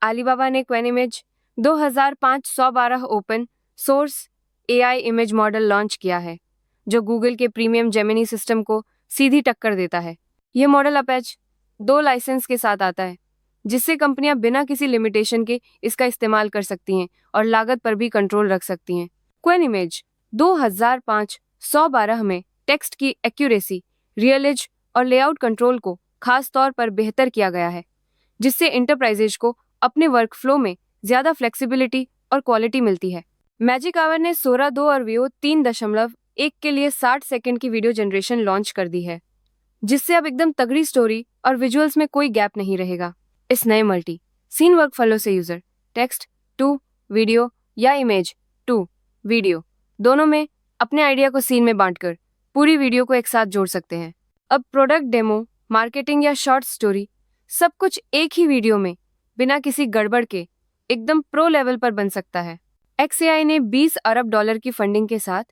Alibaba ने क्वेनिमेज 2005-112 open source AI image model launch किया है, जो गूगल के प्रीमियम जेमिनी सिस्टम को सीधी टक्कर देता है। यह मॉडल अपैच 2 लाइसेंस के साथ आता है, जिससे कंपनियां बिना किसी लिमिटेशन के इसका इस्तेमाल कर सकती हैं और लागत पर भी कंट्रोल रख सकती हैं। क्वेनिमेज 2005-112 में टेक्स्ट की एक्यूरेसी, रियलिज और लेआउट कंट्रोल को खास तौर पर बेहतर किया गया है, जिससे इंटरप्राइजेज को अपने वर्कफ्लो में ज़्यादा फ्लेक्सिबिलिटी और क्वालिटी मिलती है। मैजिक आवर ने 16.2 और Veo 3.1 के लिए 60 सेकंड की वीडियो जनरेशन लॉन्च कर दी है, जिससे अब एकदम तगड़ी स्टोरी और विजुअल्स में कोई गैप नहीं रहेगा। इस नए मल्टी सीन वर्कफ्लो से यूजर टेक्स्ट टू वीडियो या इमेज टू वीडियो दोनों में अपने आइडिया को सीन में बांटकर पूरी वीडियो को एक साथ जोड़ सकते हैं। अब प्रोडक्ट डेमो, मार्केटिंग या शॉर्ट स्टोरी सब कुछ एक ही वीडियो में बिना किसी गड़बड़ के एकदम प्रो लेवल पर बन सकता है। XAI ने $20 अरब की फंडिंग के साथ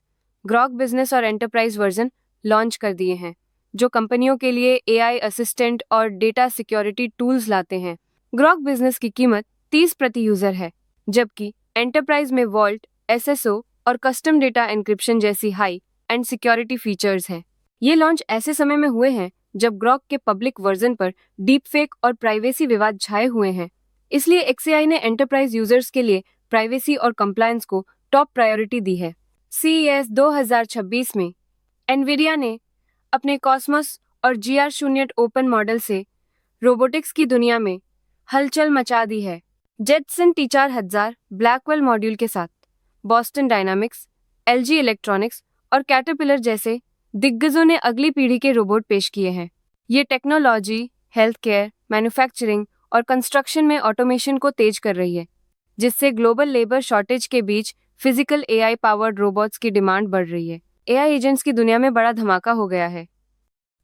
ग्रॉक बिजनेस और एंटरप्राइज वर्जन लॉन्च कर दिए हैं, जो कंपनियों के लिए AI असिस्टेंट और डेटा सिक्योरिटी टूल्स लाते हैं। ग्रॉक बिजनेस की कीमत 30 प्रति यूजर है, जबकि एंटरप्राइज में वॉल्ट, SSO और कस्टम डेटा एन्क्रिप्शन जैसी हाई एंड सिक्योरिटी फीचर्स हैं। ये लॉन्च ऐसे समय में हुए हैं जब ग्रॉक के पब्लिक वर्जन पर डीपफेक और प्राइवेसी विवाद छाए हुए हैं, इसलिए XAI ने एंटरप्राइज यूजर्स के लिए प्राइवेसी और कंप्लायंस को टॉप प्रायोरिटी दी है। CES 2026 में एनवीडिया ने अपने कॉस्मोस और GR0 ओपन मॉडल से रोबोटिक्स की दुनिया में हलचल मचा दी है। जेटसन T4000 ब्लैकवेल मॉड्यूल के साथ बॉस्टन डायनामिक्स, LG इलेक्ट्रॉनिक्स और कैटरपिलर जैसे दिग्गजों ने अगली पीढ़ी के रोबोट पेश किए हैं। ये टेक्नोलॉजी हेल्थ केयर, मैन्युफैक्चरिंग और कंस्ट्रक्शन में ऑटोमेशन को तेज कर रही है, जिससे ग्लोबल लेबर शॉर्टेज के बीच फिजिकल AI पावर्ड रोबोट्स की डिमांड बढ़ रही है। AI एजेंट्स की दुनिया में बड़ा धमाका हो गया है।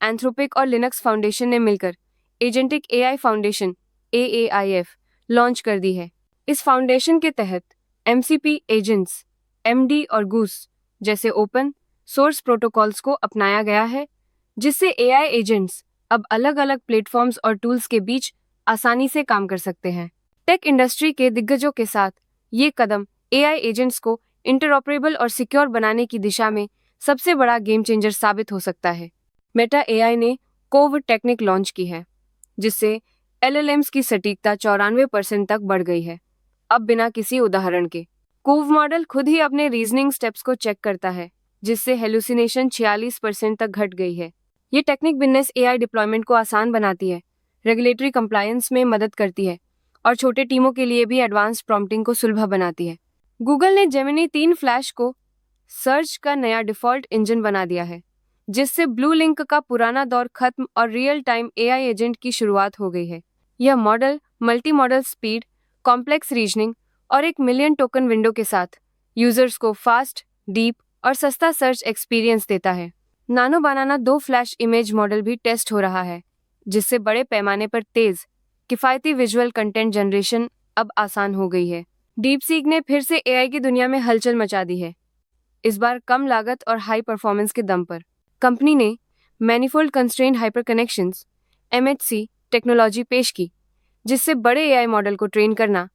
एंथ्रोपिक और लिनक्स फाउंडेशन ने मिलकर agentic AI foundation AAIF launch कर दी है। इस फाउंडेशन के तहत MCP एजेंट्स, MD और गूस जैसे ओपन सोर्स प्रोटोकॉल्स को अपनाया गया है, जिससे AI एजेंट्स अब अलग अलग प्लेटफॉर्म्स और टूल्स के बीच आसानी से काम कर सकते हैं। टेक इंडस्ट्री के दिग्गजों के साथ ये कदम AI एजेंट्स को इंटरऑपरेबल और सिक्योर बनाने की दिशा में सबसे बड़ा गेम चेंजर साबित हो सकता है। मेटा AI ने कोव टेक्निक लॉन्च की है, जिससे LLMs की सटीकता 94% तक बढ़ गई है। अब बिना किसी उदाहरण के कोव मॉडल खुद ही अपने रीजनिंग स्टेप्स को चेक करता है, जिससे हेलुसिनेशन 46% तक घट गई है। ये टेक्निक बिजनेस AI डिप्लॉयमेंट को आसान बनाती है, रेगुलेटरी कंप्लायंस में मदद करती है और छोटे टीमों के लिए भी एडवांस प्रॉम्प्टिंग को सुलभ बनाती है। गूगल ने जेमिनी 3 फ्लैश को सर्च का नया डिफ़ॉल्ट इंजन बना दिया है, जिससे ब्लू लिंक का पुराना दौर खत्म और रियल टाइम AI एजेंट की शुरुआत हो गई है। यह model multi modal speed, complex reasoning और 1 मिलियन टोकन विंडो के साथ यूजर्स को फास्ट, डीप और सस्ता सर्च एक्सपीरियंस देता है। नानो बनाना 2 फ्लैश इमेज मॉडल भी टेस्ट हो रहा है, जिससे बड़े पैमाने पर तेज, किफ़ायती विजुअल कंटेंट जनरेशन अब आसान हो गई है। डीपसीक ने फिर से AI की दुनिया में हलचल मचा दी है, इस बार कम लागत और हाई परफॉर्मेंस के दम पर। कंपनी ने manifold constrained hyper connections MHC technology पेश की, जिससे बड़े AI मॉडल को ट्रेन करना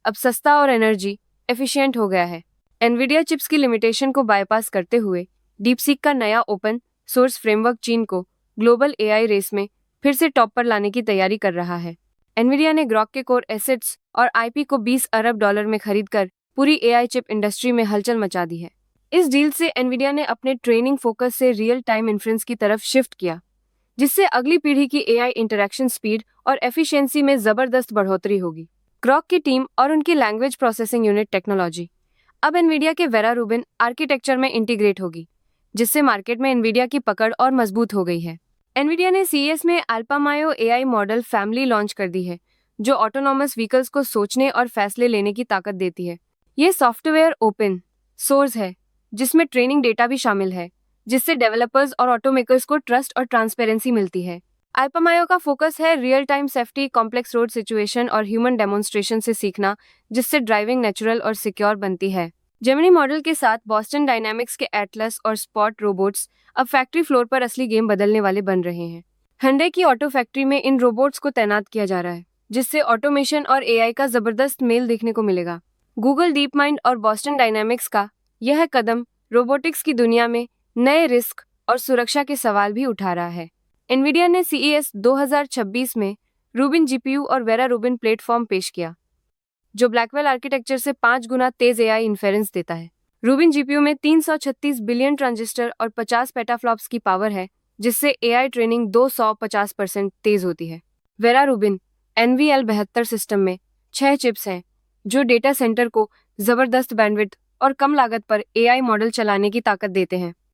अब सस्ता और एनर्जी एफिशिएंट हो गया है। एनवीडिया चिप्स की लिमिटेशन को बाईपास करते हुए डीपसीक का नया ओपन सोर्स फ्रेमवर्क चीन को ग्लोबल AI रेस में फिर से टॉप पर लाने की तैयारी कर रहा है। एनवीडिया ने ग्रॉक के कोर एसेट्स और IP को $20 अरब में खरीदकर पूरी AI चिप इंडस्ट्री में हलचल मचा दी है। इस डील से एनवीडिया ने अपने ट्रेनिंग फोकस से रियल टाइम इन्फ्रेंस की तरफ शिफ्ट किया, जिससे अगली पीढ़ी की AI इंटरैक्शन स्पीड और एफिशिएंसी में जबरदस्त बढ़ोतरी होगी। ग्रॉक की टीम और उनकी लैंग्वेज प्रोसेसिंग यूनिट टेक्नोलॉजी अब एनवीडिया के वेरा रूबिन आर्किटेक्चर में इंटीग्रेट होगी, जिससे मार्केट में एनवीडिया की पकड़ और मजबूत हो गई है। एनवीडिया ने CES में अल्पामायो AI मॉडल फैमिली लॉन्च कर दी है, जो ऑटोनॉमस व्हीकल्स को सोचने और फैसले लेने की ताकत देती है। ये सॉफ्टवेयर ओपन सोर्स है, जिसमें ट्रेनिंग डेटा भी शामिल है, जिससे डेवलपर्स और ऑटोमेकर्स को ट्रस्ट और ट्रांसपेरेंसी मिलती है। अल्पामायो का फोकस है real time safety, complex road situation और ह्यूमन डेमोन्स्ट्रेशन से सीखना, जिससे ड्राइविंग नेचुरल और सिक्योर बनती है। जेमिनी मॉडल के साथ बॉस्टन डायनामिक्स के एटलस और स्पॉट रोबोट्स अब फैक्ट्री फ्लोर पर असली गेम बदलने वाले बन रहे हैं। hyundai की ऑटो फैक्ट्री में इन रोबोट्स को तैनात किया जा रहा है, जिससे ऑटोमेशन और एआई का जबरदस्त मेल देखने को मिलेगा। गूगल डीप माइंड और बॉस्टन डायनामिक्स का यह कदम रोबोटिक्स की दुनिया में नए रिस्क और सुरक्षा के सवाल भी उठा रहा है। एनवीडिया ने CES 2026 में रूबिन जीपीयू और वेरा रूबिन प्लेटफॉर्म पेश किया, जो ब्लैकवेल आर्किटेक्चर से 5 गुना तेज एआई इन्फेरेंस देता है। रूबिन जीपीयू में 336 बिलियन ट्रांजिस्टर और 50 पेटाफ्लॉप्स की पावर है, जिससे एआई ट्रेनिंग 250% तेज होती है। वेरा रूबिन NVL72 सिस्टम में 6 चिप्स हैं, जो डेटा सेंटर को जबरदस्त बैंडविड्थ और कम लागत पर एआई मॉडल चलाने की ताकत देते हैं।